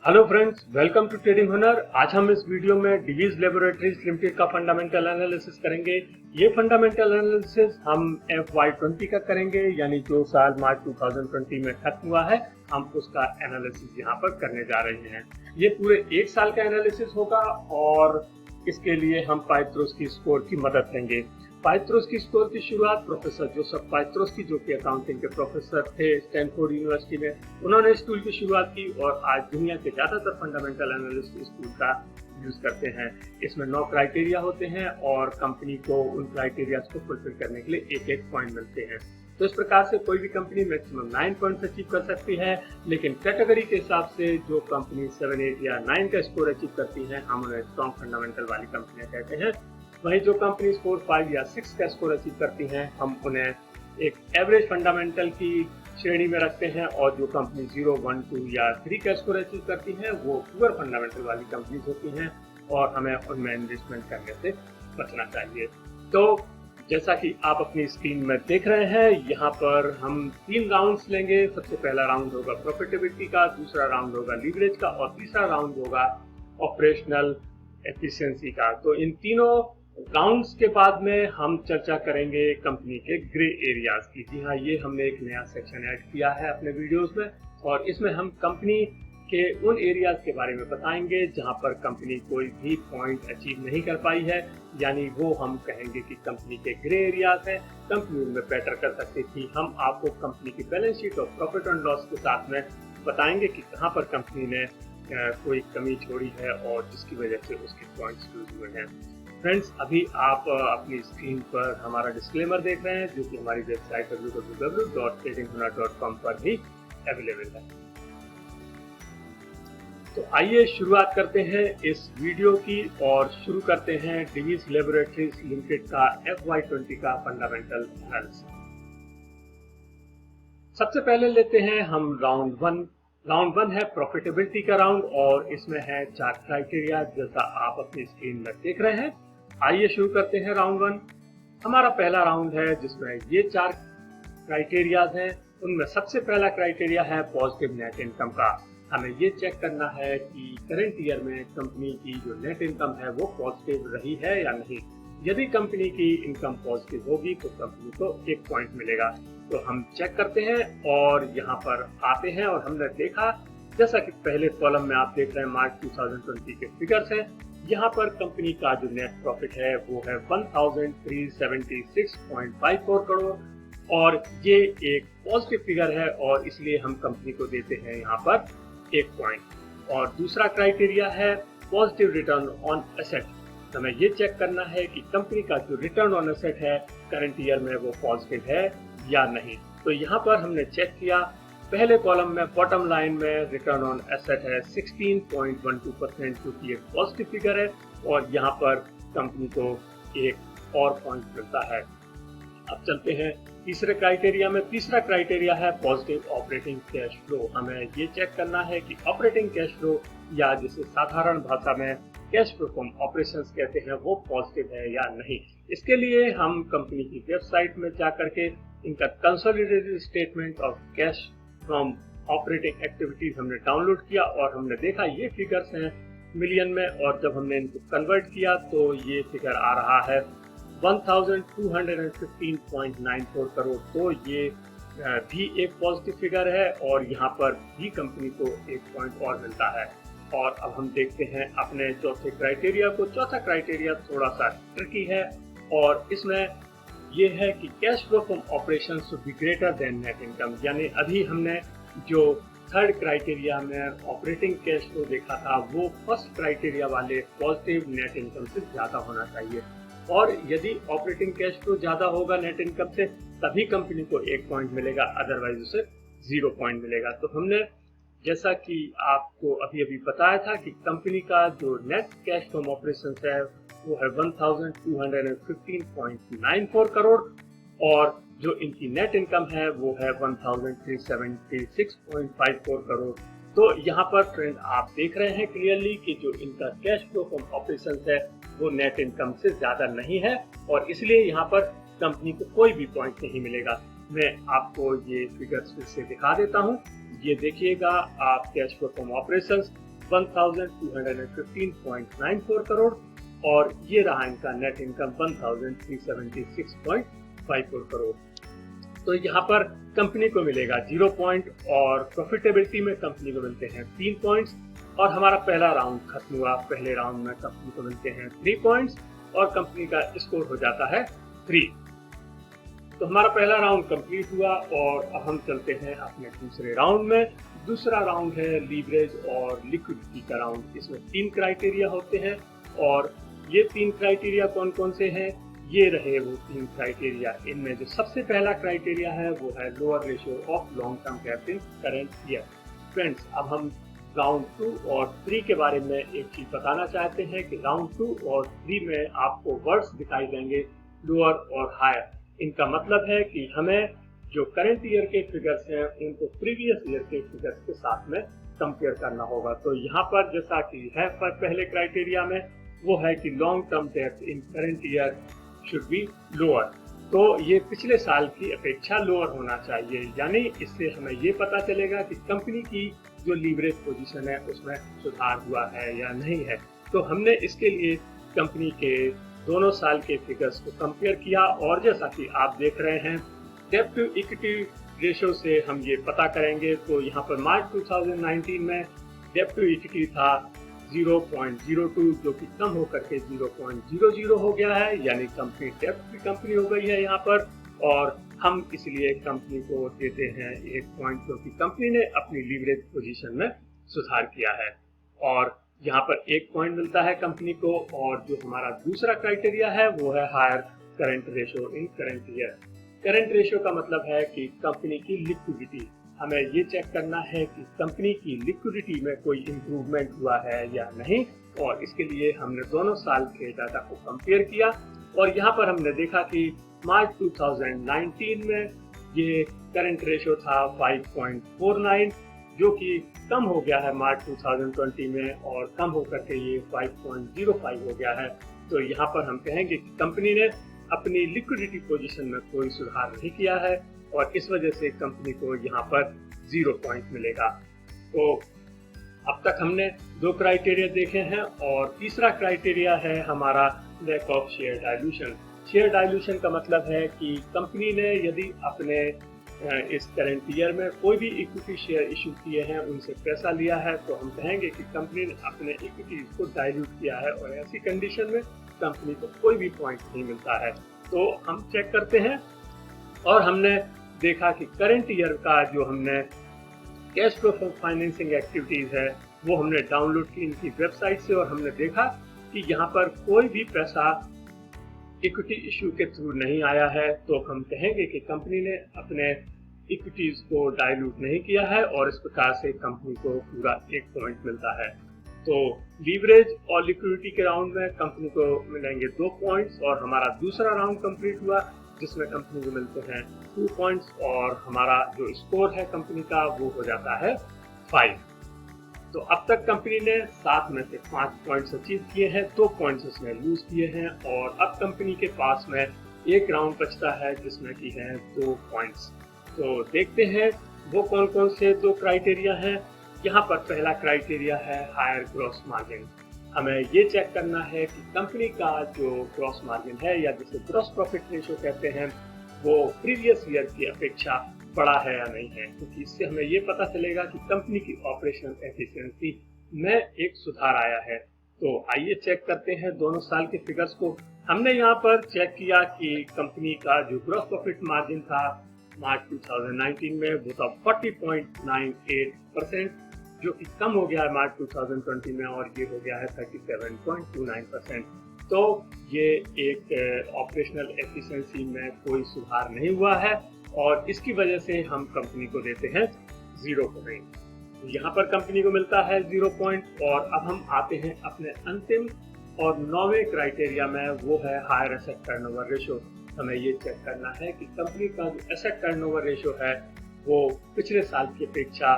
Hello friends, welcome to trading हुनर। आज हम इस वीडियो में डिवीज लेबोरेटरीज लिमिटेड का फंडामेंटल एनालिसिस करेंगे। ये फंडामेंटल एनालिसिस हम FY20 का करेंगे, यानी जो साल मार्च 2020 में खत्म हुआ है, हम उसका एनालिसिस यहाँ पर करने जा रहे हैं। ये पूरे एक साल का एनालिसिस होगा और इसके लिए हम पाइथ्रोस्की स्कोर की मदद लेंगे। पाइथ्रोस्की स्कोर की शुरुआत प्रोफेसर जोसेफ पाइथ्रोस्की, जो कि अकाउंटिंग के प्रोफेसर थे स्टैनफोर्ड यूनिवर्सिटी में, उन्होंने इस टूल की शुरुआत की और आज दुनिया के ज्यादातर फंडामेंटल एनालिस्ट इस टूल का यूज करते हैं। इसमें 9 क्राइटेरिया होते हैं और कंपनी को उन क्राइटेरिया को फुलफिल करने के लिए एक एक पॉइंट मिलते हैं। तो इस प्रकार से कोई भी कंपनी मैक्सिमम 9 पॉइंट्स अचीव कर सकती है, लेकिन कैटेगरी के हिसाब से जो कंपनी 7, 8 या 9 का स्कोर अचीव करती है, हम उन्हें स्ट्रॉन्ग फंडामेंटल वाली कंपनियां कहते हैं। वहीं जो कंपनी 4, 5 या 6 का स्कोर अचीव करती हैं, हम उन्हें एक एवरेज फंडामेंटल की श्रेणी में रखते हैं, और जो कंपनी 0, 1, 2 या 3 का स्कोर अचीव करती हैं, वो पुअर फंडामेंटल वाली कंपनीज होती हैं और हमें उनमें इन्वेस्टमेंट करने से बचना चाहिए। तो जैसा कि आप अपनी स्क्रीन में देख रहे हैं, यहाँ पर हम 3 राउंड्स लेंगे। सबसे पहला राउंड होगा प्रॉफिटेबिलिटी का, दूसरा राउंड होगा लीवरेज का और तीसरा राउंड होगा ऑपरेशनल एफिशिएंसी का। तो इन तीनों राउंड्स के बाद में हम चर्चा करेंगे कंपनी के ग्रे एरियाज की। जी हाँ, ये हमने एक नया सेक्शन ऐड किया है अपने वीडियोस में, और इसमें हम कंपनी के उन एरियाज के बारे में बताएंगे जहां पर कंपनी कोई भी पॉइंट अचीव नहीं कर पाई है, यानी वो हम कहेंगे कि कंपनी के ग्रे एरियाज हैं, कंपनी उनमें बेटर कर सकती थी। हम आपको कंपनी की बैलेंस शीट और प्रॉफिट एंड लॉस के साथ में बताएंगे कि कहाँ पर कंपनी ने कोई कमी छोड़ी है और जिसकी वजह से उसके पॉइंट्स लूज हुए हैं। फ्रेंड्स, अभी आप अपनी स्क्रीन पर हमारा डिस्क्लेमर देख रहे हैं, जो कि हमारी वेबसाइट www.tradinghunar.com पर भी अवेलेबल है। तो आइए शुरुआत करते हैं इस वीडियो की और शुरू करते हैं डिवीज लेबोरेटरीज लिमिटेड का FY20 का फंडामेंटल एनालिसिस। सबसे पहले लेते हैं हम राउंड 1। राउंड 1 है प्रॉफिटेबिलिटी का राउंड और इसमें है 4 क्राइटेरिया, जैसा आप अपनी स्क्रीन में देख रहे हैं। आइए शुरू करते हैं राउंड 1। हमारा पहला राउंड है जिसमें ये 4 क्राइटेरियाज हैं। उनमें सबसे पहला क्राइटेरिया है पॉजिटिव नेट इनकम का। हमें ये चेक करना है कि करंट ईयर में कंपनी की जो नेट इनकम है वो पॉजिटिव रही है या नहीं। यदि कंपनी की इनकम पॉजिटिव होगी तो कंपनी को 1 पॉइंट मिलेगा। तो हम चेक करते हैं और यहाँ पर आते हैं और हमने देखा, जैसा कि पहले कॉलम में आप देख रहे हैं मार्च 2020 के फिगर्स हैं। यहाँ पर कंपनी का जो नेट प्रॉफिट है वो है 1376.54 करोड़ और ये एक पॉजिटिव फिगर है और इसलिए हम कंपनी को देते हैं यहाँ पर 1 पॉइंट। और दूसरा क्राइटेरिया है पॉजिटिव रिटर्न ऑन एसेट। हमें ये चेक करना है कि कंपनी का जो रिटर्न ऑन एसेट है करंट ईयर में वो पॉजिटिव है या नहीं। तो यहाँ पर हमने चेक किया, पहले कॉलम में बॉटम लाइन में रिटर्न ऑन एसेट है 16.12%, जो कि एक पॉजिटिव फिगर है, और यहाँ पर कंपनी को 1 और पॉइंट मिलता है। अब चलते हैं तीसरे क्राइटेरिया में। तीसरा क्राइटेरिया है पॉजिटिव ऑपरेटिंग कैश फ्लो। हमें ये चेक करना है कि ऑपरेटिंग कैश फ्लो, या जिसे साधारण भाषा में कैश फ्लो फ्रॉम ऑपरेशंस कहते हैं, वो पॉजिटिव है या नहीं। इसके लिए हम कंपनी की वेबसाइट में जाकर के इनका consolidated statement of cash from operating activities हमने डाउनलोड किया और हमने देखा ये फिगर्स हैं मिलियन में, और जब हमने इनको कन्वर्ट किया तो ये फिगर आ रहा है 1215.94 करोड़। तो ये भी एक पॉजिटिव फिगर है और यहाँ पर भी कंपनी को 1 पॉइंट और मिलता है। और अब हम देखते हैं अपने चौथे क्राइटेरिया को। चौथा क्राइटेरिया थोड़ा सा ट्रिकी है और इसमें ये है कि cash flow from operation should be greater than net income. यानी अभी हमने जो थर्ड क्राइटेरिया में ऑपरेटिंग कैश फ्लो देखा था, वो फर्स्ट क्राइटेरिया वाले पॉजिटिव नेट इनकम से ज्यादा होना चाहिए, और यदि ऑपरेटिंग कैश फ्लो ज्यादा होगा नेट इनकम से तभी कंपनी को 1 पॉइंट मिलेगा, अदरवाइज उसे 0 पॉइंट मिलेगा। तो हमने, जैसा कि आपको अभी बताया था, कि कंपनी का जो नेट कैश फ्रॉम ऑपरेशंस है वो है 1215.94 करोड़ और जो इनकी नेट इनकम है वो है 1376.54 करोड़। तो यहाँ पर ट्रेंड आप देख रहे हैं क्लियरली कि जो इनका कैश फ्लो फ्रॉम ऑपरेशंस है वो नेट इनकम से ज्यादा नहीं है, और इसलिए यहाँ पर कंपनी को कोई भी पॉइंट नहीं मिलेगा। मैं आपको ये फिगर्स फिर से दिखा देता हूँ। ये देखिएगा आप, cash flow from operations 1215.94 crore और ये रहा इनका नेट इनकम 1376.54 करोड़। तो यहाँ पर कंपनी को मिलेगा 0 पॉइंट और प्रॉफिटेबिलिटी में कंपनी को मिलते हैं 3 पॉइंट्स और हमारा पहला राउंड खत्म हुआ। पहले राउंड में कंपनी को मिलते हैं 3 पॉइंट्स और कंपनी का स्कोर हो जाता है 3। तो हमारा पहला राउंड कंप्लीट हुआ और अब हम चलते हैं अपने दूसरे राउंड में। दूसरा राउंड है लीवरेज और लिक्विडिटी का राउंड। इसमें 3 क्राइटेरिया होते हैं और ये 3 क्राइटेरिया कौन कौन से हैं, ये रहे वो 3 क्राइटेरिया। इनमें जो सबसे पहला क्राइटेरिया है वो है lower ratio of long term डेब्ट इन करंट ईयर। फ्रेंड्स, अब हम राउंड 2 और 3 के बारे में एक चीज बताना चाहते हैं कि राउंड 2 और 3 में आपको वर्ड्स दिखाई देंगे लोअर और हायर। इनका मतलब है कि हमें जो करंट ईयर के फिगर्स हैं उनको प्रीवियस ईयर के फिगर्स के साथ में कंपेयर करना होगा। तो यहाँ पर जैसा कि है पहले क्राइटेरिया में वो है कि लॉन्ग टर्म डेब्ट in current year should be lower. तो ये पिछले साल की अपेक्षा लोअर होना चाहिए, यानी इससे हमें ये पता चलेगा कि कंपनी की जो लीवरेज पोजीशन है उसमें सुधार हुआ है या नहीं है। तो हमने इसके लिए कंपनी के दोनों साल के फिगर्स को कंपेयर किया और जैसा कि आप देख रहे हैं डेब्ट टू इक्विटी रेशियो से हम ये पता करेंगे। तो यहाँ पर मार्च 2019 में डेब्ट टू इक्विटी था 0.02 जो कि कम होकर के 0.00 हो गया है, यानी कंपनी डेब्ट की कंपनी हो गई है यहाँ पर। और हम इसलिए कंपनी को देते हैं 1 पॉइंट क्योंकि कंपनी ने अपनी लीवरेज पोजीशन में सुधार किया है और यहाँ पर 1 पॉइंट मिलता है कंपनी को। और जो हमारा दूसरा क्राइटेरिया है वो है higher current ratio in current year. Current ratio का मतलब है कि कंपनी की लिक्विडिटी। हमें ये चेक करना है कि कंपनी की लिक्विडिटी में कोई इम्प्रूवमेंट हुआ है या नहीं, और इसके लिए हमने दोनों साल के डाटा को कंपेयर किया और यहाँ पर हमने देखा कि मार्च 2019 में ये करंट रेशियो था 5.49 जो कि कम हो गया है मार्च 2020 में और कम होकर के ये 5.05 हो गया है। तो यहाँ पर हम कहेंगे कि कंपनी ने अपनी लिक्विडिटी पोजीशन में कोई सुधार नहीं किया है और इस वजह से कंपनी को यहाँ पर 0 पॉइंट मिलेगा। तो अब तक हमने 2 क्राइटेरिया देखे हैं और तीसरा क्राइटेरिया है हमारा lack of share dilution. Share dilution का मतलब है कि कंपनी ने यदि अपने इस करंट ईयर में कोई भी इक्विटी शेयर इशू किए हैं, उनसे पैसा लिया है, तो हम कहेंगे कि कंपनी ने अपने इक्विटीज को डाइल्यूट किया है और ऐसी कंडीशन में कंपनी को कोई भी पॉइंट नहीं मिलता है। तो हम चेक करते हैं और हमने देखा कि करंट ईयर का जो हमने cash flow from financing activities है वो हमने डाउनलोड की इनकी वेबसाइट से और हमने देखा कि यहाँ पर कोई भी पैसा इक्विटी इशू के थ्रू नहीं आया है। तो हम कहेंगे कि कंपनी ने अपने इक्विटीज को डाइल्यूट नहीं किया है और इस प्रकार से कंपनी को पूरा 1 पॉइंट मिलता है। तो लीवरेज और लिक्विडिटी के राउंड में कंपनी को मिलेंगे 2 पॉइंट्स और हमारा दूसरा राउंड कंप्लीट हुआ जिसमें कंपनी को मिलते हैं 2 पॉइंट्स और हमारा जो स्कोर है कंपनी का वो हो जाता है 5। तो अब तक कंपनी ने 7 में से 5 पॉइंट्स अचीव किए हैं, 2 पॉइंट्स उसने लूज किए हैं और अब कंपनी के पास में 1 राउंड बचता है जिसमें की है 2 पॉइंट्स। तो देखते हैं वो कौन कौन से 2 क्राइटेरिया हैं। यहाँ पर पहला क्राइटेरिया है हायर ग्रॉस मार्जिन। हमें ये चेक करना है कि कंपनी का जो ग्रॉस मार्जिन है या जिसे ग्रॉस प्रॉफिट रेशियो कहते हैं वो प्रीवियस ईयर की अपेक्षा बड़ा है या नहीं है, क्योंकि इससे हमें ये पता चलेगा कि कंपनी की ऑपरेशनल एफिशिएंसी में एक सुधार आया है। तो आइए चेक करते हैं दोनों साल के फिगर्स को। हमने यहाँ पर चेक किया कि कंपनी का जो ग्रॉस प्रॉफिट मार्जिन था मार्च 2019 में वो था 40.98% जो कि कम हो गया है मार्च 2020 में और ये हो गया है 37.29%। तो ये एक ऑपरेशनल एफिशिएंसी में कोई सुधार नहीं हुआ है और इसकी वजह से हम कंपनी को देते हैं 0 पॉइंट। यहाँ पर कंपनी को मिलता है 0 पॉइंट और अब हम आते हैं अपने अंतिम और 9वें क्राइटेरिया में, वो है हायर एसेट टर्नओवर रेशियो। हमें ये चेक करना है कि कंपनी का जो एसेट टर्नओवर रेशियो है वो पिछले साल की अपेक्षा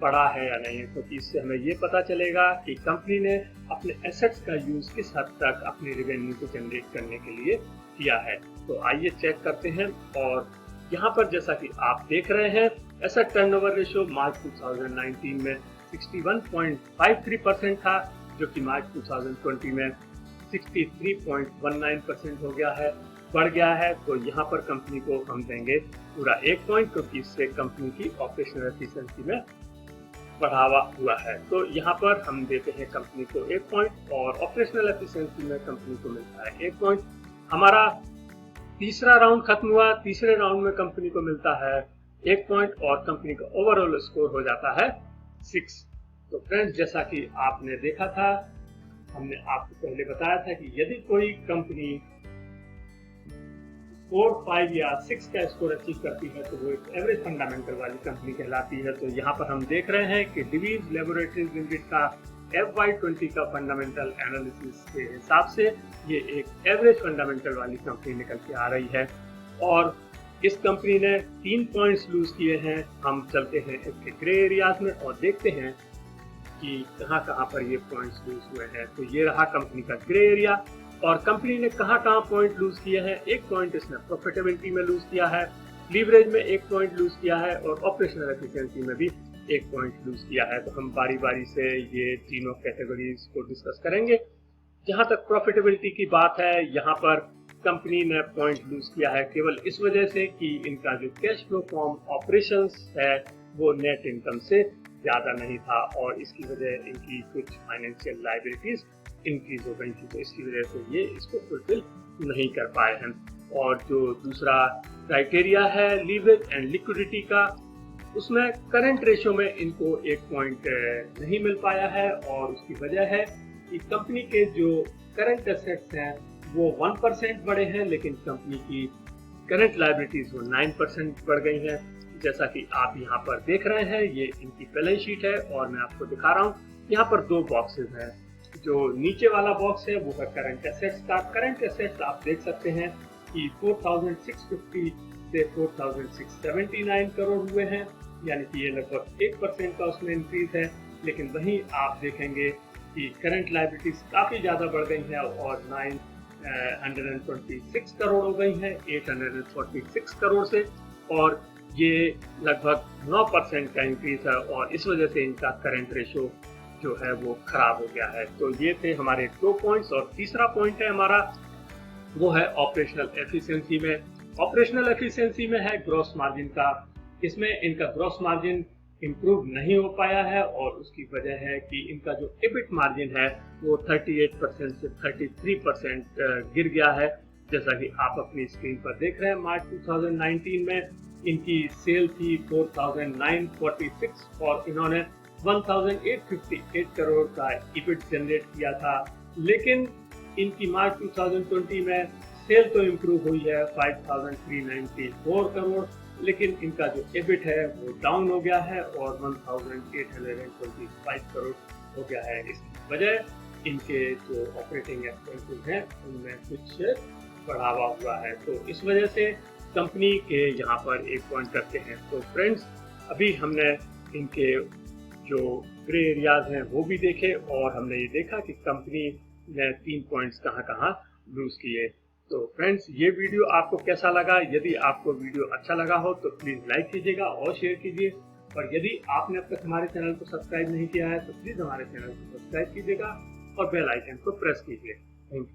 बड़ा है या नहीं, क्योंकि इससे हमें ये पता चलेगा कि कंपनी ने अपने एसेट्स का यूज किस हद तक अपनी रेवेन्यू को जनरेट करने के लिए किया है। तो आइए चेक करते हैं और यहाँ पर जैसा कि आप देख रहे हैं एसेट टर्नओवर रेशियो मार्च 2019 में 61.53% था, जो कि मार्च 2020 में 63.19% हो गया है, बढ़ गया है। तो यहाँ पर कंपनी को हम देंगे पूरा 1 पॉइंट, क्योंकि इससे कंपनी की ऑपरेशनल एफिशिएंसी में बढ़ावा हुआ है। तो यहाँ पर हम देते हैं कंपनी को 1 पॉइंट और ऑपरेशनल एफिशिएंसी में कंपनी को मिलता है 1 पॉइंट। हमारा तीसरा राउंड खत्म हुआ। तीसरे राउंड में कंपनी को मिलता है 1 पॉइंट और कंपनी का ओवरऑल स्कोर हो जाता है 6। तो फ्रेंड्स, जैसा कि आपने देखा था, हमने आपको पहले बताया था कि यदि कोई कंपनी 4, 5 या 6 का स्कोर अचीव करती है तो वो एक एवरेज फंडामेंटल वाली कंपनी कहलाती है। तो यहाँ पर हम देख रहे हैं कि डिवीज लैबोरेटरीज लिमिटेड का FY20 का फंडामेंटल एनालिसिस के हिसाब से ये एक एवरेज फंडामेंटल वाली कंपनी निकल के आ रही है और इस कंपनी ने 3 पॉइंट्स लूज किए हैं। हम चलते हैं इसके ग्रे एरियाज में और देखते हैं कि कहाँ पर ये पॉइंट्स लूज हुए हैं। तो ये रहा कंपनी का ग्रे एरिया और कंपनी ने कहाँ पॉइंट लूज किया है। 1 पॉइंट इसने प्रॉफिटेबिलिटी में लूज किया है, लीवरेज में 1 पॉइंट लूज किया है और ऑपरेशनल एफिशिएंसी में भी 1 पॉइंट लूज किया है। तो हम बारी बारी से ये तीनों कैटेगरीज को डिस्कस करेंगे। जहां तक प्रॉफिटेबिलिटी की बात है, यहाँ पर कंपनी ने पॉइंट लूज किया है केवल इस वजह से कि इनका जो कैश फ्लो फ्रॉम ऑपरेशंस है वो नेट इनकम से ज्यादा नहीं था और इसकी वजह इनकी कुछ फाइनेंशियल लायबिलिटीज इंक्रीज हो गई थी। तो इसकी वजह से ये इसको फुलफिल नहीं कर पाए हैं। और जो दूसरा क्राइटेरिया है लीवरेज एंड लिक्विडिटी का, उसमें करंट रेशियो में इनको 1 पॉइंट नहीं मिल पाया है और उसकी वजह है कि कंपनी के जो करंट एसेट्स हैं वो 1% बढ़े हैं, लेकिन कंपनी की करंट लायबिलिटीज वो 9% बढ़ गई हैं। जैसा कि आप यहाँ पर देख रहे हैं, ये इनकी बैलेंस शीट है और मैं आपको दिखा रहा हूँ। यहाँ पर 2 बॉक्सेस हैं। जो नीचे वाला बॉक्स है वो है करंट एसेट्स का। करंट एसेट्स आप देख सकते हैं कि 4650 से 4679 करोड़ हुए हैं, यानी कि ये लगभग 1% का उसमें इंक्रीज है। लेकिन वहीं आप देखेंगे कि करंट लायबिलिटीज काफी ज्यादा बढ़ गई हैं और 926 करोड़ हो गई हैं 846 करोड़ से, और ये लगभग 9% का इंक्रीज है और इस वजह से इनका करंट रेशियो जो है वो खराब हो गया है। तो ये थे हमारे 2 पॉइंट्स और तीसरा पॉइंट है हमारा, वो है ऑपरेशनल एफिशिएंसी में। ऑपरेशनल एफिशिएंसी में है ग्रॉस मार्जिन का। इसमें इनका ग्रॉस मार्जिन इम्प्रूव नहीं हो पाया है और उसकी वजह है कि इनका जो EBIT मार्जिन है वो 38% से 33% गिर गया है। जैसा कि आप अपनी स्क्रीन पर देख रहे हैं, मार्च 2019 में इनकी सेल थी 4946 और इन्होंने 1858 करोड़ का EBIT जनरेट किया था। लेकिन इनकी मार्च 2020 में सेल तो इम्प्रूव हुई है 5394 करोड़, लेकिन इनका जो EBIT है वो डाउन हो गया है और 1825 करोड़ हो गया है। इसकी वजह इनके जो ऑपरेटिंग एक्सपेंसेस हैं उनमें कुछ बढ़ावा हुआ है। तो इस वजह से कंपनी के यहाँ पर 1 पॉइंट करते हैं। तो फ्रेंड्स, अभी हमने इनके जो ग्रे एरियाज हैं वो भी देखे और हमने ये देखा कि कंपनी ने 3 पॉइंट्स कहाँ लूज किए। तो फ्रेंड्स, ये वीडियो आपको कैसा लगा? यदि आपको वीडियो अच्छा लगा हो तो प्लीज़ लाइक कीजिएगा और शेयर कीजिए, और यदि आपने अब तक हमारे चैनल को सब्सक्राइब नहीं किया है तो प्लीज़ हमारे चैनल को सब्सक्राइब कीजिएगा और बेल आइकन को प्रेस कीजिए। Thank you.